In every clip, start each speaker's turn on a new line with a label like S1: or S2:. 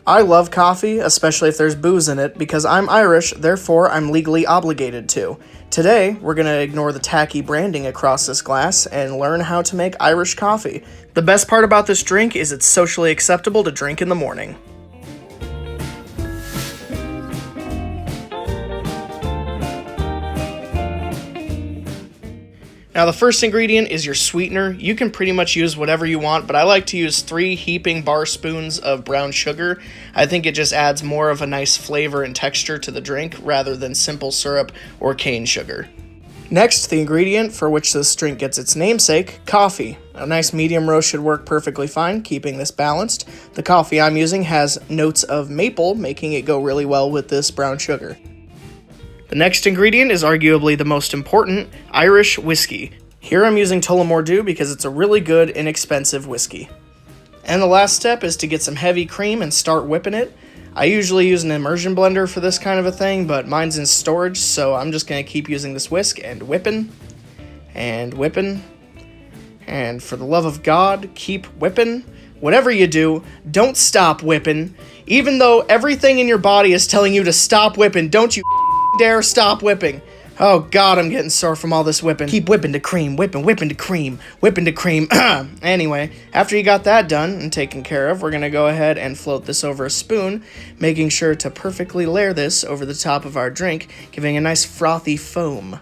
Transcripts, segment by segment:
S1: I love coffee, especially if there's booze in it, because I'm Irish, therefore I'm legally obligated to. Today, we're going to ignore the tacky branding across this glass and learn how to make Irish coffee. The best part about this drink is it's socially acceptable to drink in the morning. Now the first ingredient is your sweetener. You can pretty much use whatever you want, but I like to use 3 heaping bar spoons of brown sugar. I think it just adds more of a nice flavor and texture to the drink rather than simple syrup or cane sugar. Next, the ingredient for which this drink gets its namesake, coffee. A nice medium roast should work perfectly fine, keeping this balanced. The coffee I'm using has notes of maple, making it go really well with this brown sugar. The next ingredient is arguably the most important, Irish whiskey. Here I'm using Tullamore Dew because it's a really good, inexpensive whiskey. And the last step is to get some heavy cream and start whipping it. I usually use an immersion blender for this kind of a thing, but mine's in storage, so I'm just going to keep using this whisk and whipping, and whipping, and for the love of God, keep whipping. Whatever you do, don't stop whipping. Even though everything in your body is telling you to stop whipping, don't you dare stop whipping. Oh God, I'm getting sore from all this whipping. Keep whipping to cream, whipping to cream, whipping to cream. Anyway, after you got that done and taken care of, we're going to go ahead and float this over a spoon, making sure to perfectly layer this over the top of our drink, giving a nice frothy foam.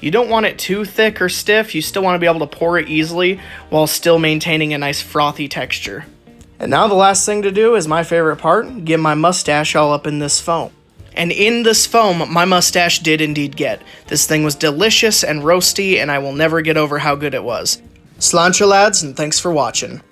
S1: You don't want it too thick or stiff, you still want to be able to pour it easily while still maintaining a nice frothy texture. And now the last thing to do is my favorite part, get my mustache all up in this foam. And in this foam, my mustache did indeed get. This thing was delicious and roasty, and I will never get over how good it was. Sláinte lads, and thanks for watching.